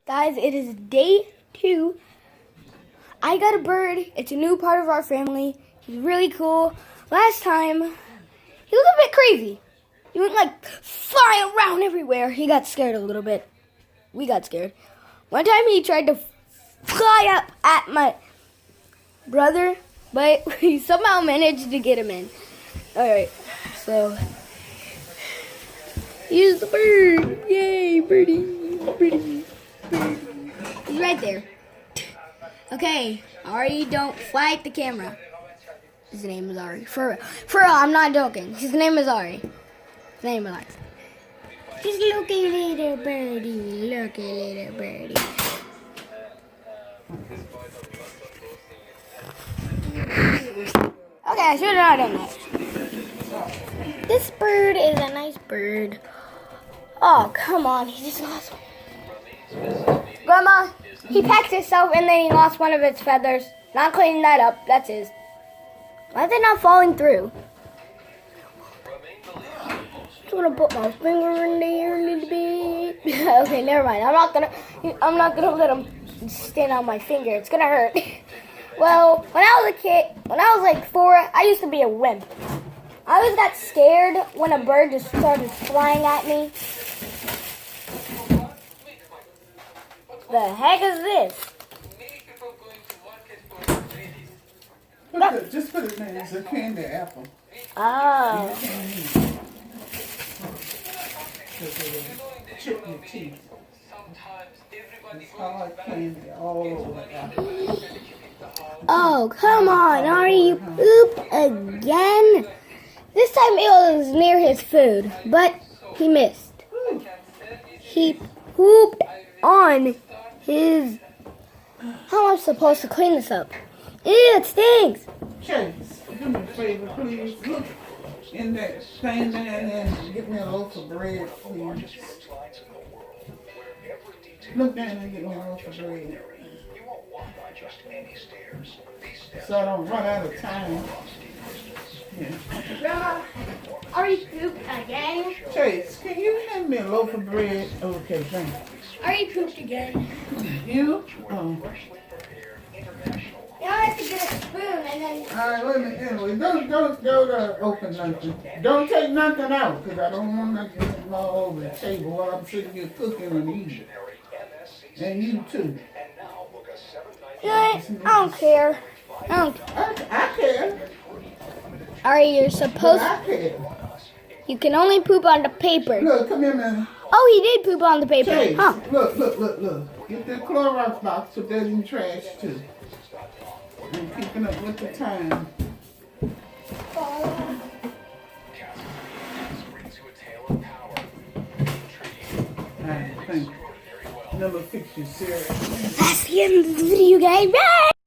Guys, it is day 2. I got a bird. It's a new part of our family. He's really cool. Last time, he was a bit crazy. He went like flying around everywhere. He got scared a little bit. We got scared. One time he tried to fly up at my brother, but we somehow managed to get him in. Alright, so here's the bird. Yay, birdie, birdie. He's right there. Okay, Ari, don't fly at the camera. His name is Ari. For real, I'm not joking. His name is Ari. His name is Ari. Just look at little birdie. Look at little birdie. Okay, I should have not done that. This bird is a nice bird. Oh, come on. He just lost one. Grandma, he packed himself and then he lost one of its feathers. Not cleaning that up. That's his. Why is it not falling through? Just want to put my finger in there a little bit. Okay, never mind. I'm not gonna let him stand on my finger. It's gonna hurt. Well, when I was a kid, when I was like 4, I used to be a wimp. I always got scared when a bird just started flying at me. The heck is this? Just put it in. It's a candy apple. Oh. Chip your teeth. It's hard candy all over the apple. Oh, come on, Ari, you pooped again? This time it was near his food, but he missed. He pooped on his... How am I supposed to clean this up? Ew, it stinks. Chase, do me a favor, please. Look in that thing there and get me a loaf of bread, please. Look down and get me a loaf of bread. So I don't run out of time. Yeah. Grandma, Ari pooped again. Chase, can you hand me a loaf of bread? Okay, thanks. Ari pooped again. You? Oh. Now I have to get a spoon and then... All right, wait a minute. Anyway, don't go to open nothing. Don't take nothing out, because I don't want nothing all over the table while I'm sitting here cooking and eating. And you too. I don't care. I care. Ari, you're supposed... I care. You can only poop on the paper. Look, come here, man. Oh, he did poop on the paper. Chase, Huh. look. Get that Clorox box, put that in the trash too. I'm keeping up with the time. Alright, thank you. Never fix your cereal. That's the end of the video, guys. Bye!